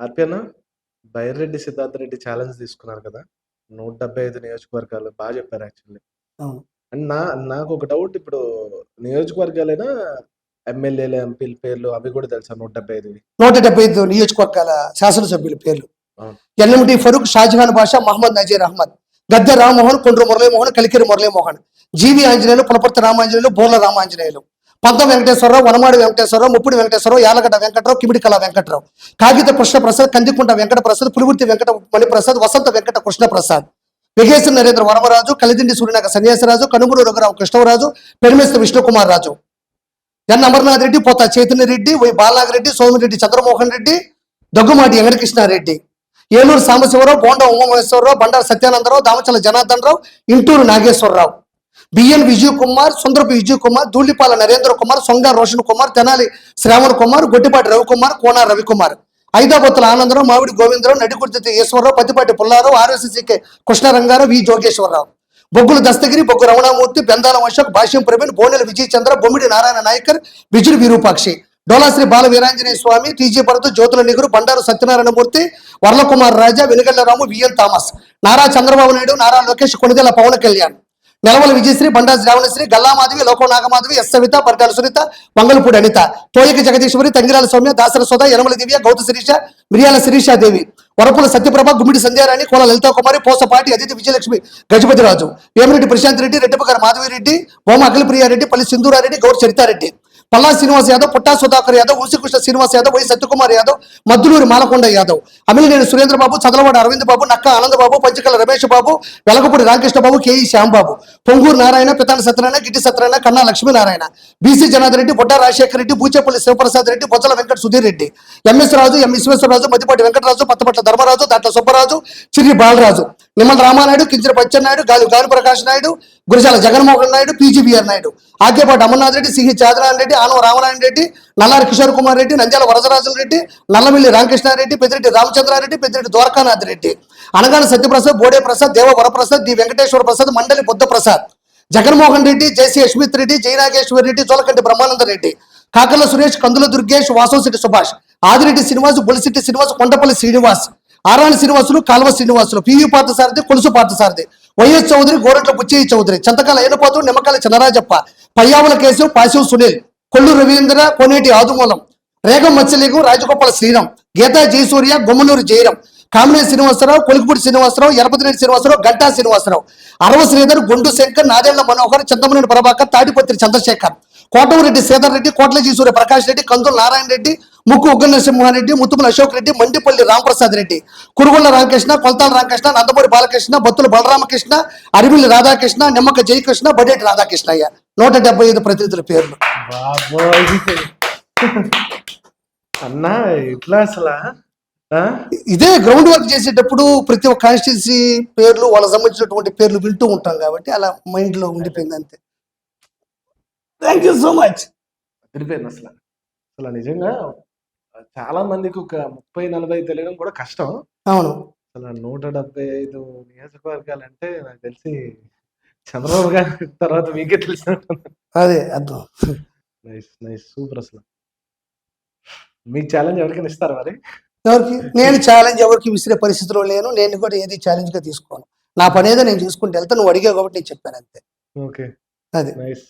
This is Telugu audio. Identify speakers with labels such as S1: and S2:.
S1: ఆర్‌పిఎన్ బైరెడ్డి సిద్ధార్థ రెడ్డి ఛాలెంజ్ తీసుకున్నారు కదా! 175 నియోజకవర్గాలు చెప్పారు యాక్చువల్లీ.
S2: అవును.
S1: అండ్ నాకొక డౌట్ ఇప్పుడు నియోజకవర్గాలైనా ఎమ్మెల్యేలు, ఎంపీల పేర్లు అవి కూడా తెలుసా 175వి?
S2: 175 నియోజకవర్గాల శాసనసభ్యుల పేర్లు.
S1: అవును.
S2: ఎన్ఎండి ఫరూక్, షాజహాన్ బాషా, మహమ్మద్ నజీర్ అహ్మద్, గద్దె రామ్మోహన్, కొండ్రు మురళీమోహన్, కలికిరి మురళీమోహన్, జీవి ఆంజనేయులు, పులపర్తి రామాంజనేయులు, బోర్ల రామాంజనేయులు, పంతం వెంకటేశ్వరరావు, వనమాడి వెంకటేశ్వరరావు, ముప్పుడి వెంకటేశ్వరరావు, యాలగడ్డ వెంకటరావు, కిమిడికల వెంకటరావు, కాగిత కృష్ణప్రసాద్, కందికుంట వెంకట ప్రసాద్, పులివర్తి వెంకట మణిప్రసాద్, వసంత వెంకట కృష్ణప్రసాద్, వెగేశ్వర నరేంద్ర వరమరాజు, కలిదిండి సూర్యనగ సన్యాసరాజు, కనుమూరు రఘురావు కృష్ణవరాజు, పెరిమేస్త విష్ణుకుమార్ రాజు, ఎన్ అమర్నాథ్ రెడ్డి, పోతా చైతన్య రెడ్డి, వై బాలనాగరెడ్డి, సోమిరెడ్డి చంద్రమోహన్ రెడ్డి, దగ్గుమాటి వెంకటకృష్ణారెడ్డి, ఏలూరు సాంబశివరావు, బోండా ఉమామహేశ్వరరావు, బండారు సత్యానందరావు, దామచల జనార్దన్ రావు, ఇంటూరు నాగేశ్వరరావు, బిఎన్ విజయ్ కుమార్, సుందరపు విజయ్ కుమార్, ధూళిపాల నరేంద్ర కుమార్, సొంగ రోషన్ కుమార్, తెనాలి శ్రావణ్ కుమార్, గొట్టిపాటి రవికుమార్, కోన రవికుమార్, ఐదాబత్తుల ఆనందరావు, మావిడి గోవిందరావు, నడిగుర్తి ఈశ్వరరావు, పత్తిపాటి పుల్లారావు, ఆర్ఎస్సీకే కృష్ణరంగారావు, వి Jogeswara Rao, Boggula Dastagiri, Boggu Ramanamurthy, Bendalam Ashok, Bhashyam Praveen, Bonela Vijay Chandra, Bommidi Narayana Nayakar, Vijudu Virupakshi, Dolasri Bala Veeranjaneya Swamy, TG Bharath, Jyothula Niguru, Bandaru Satyanarayanamurthy, Varlakumar Raja, Venugallaramu, VN Thomas, Nara Chandrababu Naidu, Nara Lokesh, Konidela Pawan Kalyan, Nelavala Vijayasree, Bandaru Sravanasree, Gallamadhavi, Loko Nagamadhavi, S Savitha, Paritala Sunitha, Mangalapudi Anitha, Toyaki Jagadeeswari, Thangirala Sowmya, Dasara Soda, Yanamala Divya, Gouthu Sirisha, Miriyala Sirishadevi, Varupula Satyaprabha, గుమ్మిడి సంధ్యారాణి, కోల లలితా కుమారి, పోసపాటి అదితి విజయలక్ష్మి, గజపతిరాజు, వేమిరెడ్డి ప్రశాంత్ రెడ్డి, రెడ్డిపగారి మాధవిరెడ్డి, ఓమ అఖిలప్రియారెడ్డి, పల్లి సింధూరారెడ్డి, గౌర్ చరితారెడ్డి, పల్లా శ్రీనివాస్ యాదవ్, పుట్టా సుధాకర్ యాదవ్, ఊసికృష్ణ శ్రీనివాస్ యాదవ్, వై సత్యకుమార్ యాదవ్, మద్దులూరి మాలకొండ యాదవ్, అమిలినేని సురేంద్రబాబు, చదలవాడ అరవింద్ బాబు, నక్క ఆనందబాబు, పంచకల రమేష్ బాబు, వెలగపూడి రామకృష్ణ బాబు, కేఈ శ్యాంబాబు, పొంగూరు నారాయణ, పితాన సత్యనారాయణ, గిట్టి సత్యనారాయణ, కన్నా లక్ష్మీనారాయణ, బీసీ జనార్దన్ రెడ్డి, బొడ్డ రాజశేఖర రెడ్డి, బూచేపల్లి శివప్రసాద్ రెడ్డి, బొజ్జల వెంకట సుధీర్ రెడ్డి, ఎంఎస్ రాజు, ఎం విశ్వేశ్వరరాజు, మద్దిపాటి వెంకటరాజు, పత్తపట్ల ధర్మరాజు, దాట్ల సుబ్బరాజు, చిర్రి బాలరాజు, నిమ్మల రామానాయుడు, కింజర పచ్చెన్నాయుడు, గాలి ప్రకాష్ నాయుడు, గురజాల జగన్మోహన్ నాయుడు, పీజీబీఆర్ నాయుడు, ఆకేపాటి అమర్నాథ్ రెడ్డి, సిహెచ్ చాదరాయణ రెడ్డి, ఆనవ రామనారాయణ రెడ్డి, నల్లారి కిషోర్ కుమార్ రెడ్డి, నంద్యాల వరదరాజుల రెడ్డి, నల్లమిల్లి రామకృష్ణారెడ్డి, పెద్దిరెడ్డి రామచంద్రారెడ్డి, పెద్దిరెడ్డి ద్వారకానాథ్ రెడ్డి, అనగాన సత్యప్రసాద్, బోడే ప్రసాద్, దేవ వరప్రసాద్, డి వెంకటేశ్వర ప్రసాద్, మండలి బుద్ధ ప్రసాద్, జగన్మోహన్ రెడ్డి, జేసీ యశ్మిత్ రెడ్డి, జయనాగేశ్వర్ రెడ్డి, జోలకంటి బ్రహ్మానంద రెడ్డి, కాకర్ల సురేష్, కందుల దుర్గేష్, వాసవశెట్టి సుభాష్, ఆదిరెడ్డి శ్రీనివాస్, బొలిశెట్టి శ్రీనివాస్, కొండపల్లి శ్రీనివాస్, ఆరాణి శ్రీనివాసులు, కాల్వ శ్రీనివాసులు, పివి పార్థసారథి, కొలుసు పార్థసారథి, వైఎస్ చౌదరి, గోరంట్ల బుచ్చయ్య చౌదరి, చంతకాల అయ్యనపాత్రుడు, నిమ్మకాల చంద్రరాజప్ప, పయ్యావుల కేశవ్, పాశివ్ సునీల్, కొల్లు రవీంద్ర, కోనేటి ఆదుమూలం, రేగం మత్స్యలింగం, రాజగోపాల శ్రీరామ్, గీతా జయసూర్య, బొమ్మలూరు జయరాం, కామినేని శ్రీనివాసరావు, కొలికిపూడి శ్రీనివాసరావు, ఎరపతిరెడ్డి శ్రీనివాసరావు, గంటా శ్రీనివాసరావు, అరవ శ్రీధర్, గొండు శంకర్, నాదేళ్ల మనోహర్, చింతమనేని ప్రభాకర్, తాడిపత్రి చంద్రశేఖర్, కోటమిరెడ్డి శ్రీధర్ రెడ్డి, కోట్లజీ సూర్య ప్రకాష్ రెడ్డి, కందుల నారాయణ రెడ్డి, ముక్కు ఉగ్గ నరసింహారెడ్డి, ముత్తుమల అశోక్ రెడ్డి, మండిపల్లి రామప్రసాద్ రెడ్డి, కురుగుళ్ళ రామకృష్ణ, కొల్తాల రామకృష్ణ, నందమూరి బాలకృష్ణ, బత్తుల బలరామకృష్ణ, అరిమిల్లి రాధాకృష్ణ, నిమ్మక జయకృష్ణ, బడేటి రాధాకృష్ణ అయ్య 175 ప్రతినిధుల పేర్లు.
S1: అన్నా ఇట్లా అసలు
S2: ఇదే గ్రౌండ్ వర్క్ చేసేటప్పుడు ప్రతి ఒక్క కాన్స్టిట్యున్సీ పేర్లు వాళ్ళకి సంబంధించినటువంటి పేర్లు వింటూ ఉంటాం కాబట్టి అలా మైండ్ లో ఉండిపోయింది అంతే. Thank you so much.
S1: అదిరిపోయింది అసలు. అసలు నిజంగా చాలా మందికి ఒక 30-40 తెలియడం కూడా కష్టం.
S2: అవును.
S1: అసలు 175 నియోజకవర్గాలు అంటే నాకు తెలిసి చంద్రబాబు గారి తర్వాత మీకే తెలిసిన
S2: అదే అర్థం.
S1: Nice nice super. అసలు మీకు ఛాలెంజ్ ఎవరికైనా ఇస్తారా మరి?
S2: ఎవరికి? నేను ఛాలెంజ్ ఎవరికి విసిరే పరిస్థితిలో లేను. నేను కూడా ఏది ఛాలెంజ్ గా తీసుకోను. నా పని ఏదో నేను చూసుకుంటే వెళ్తా. నువ్వు అడిగావు కాబట్టి నేను చెప్పాను అంతే.
S1: ఓకే
S2: అది
S1: నైస్.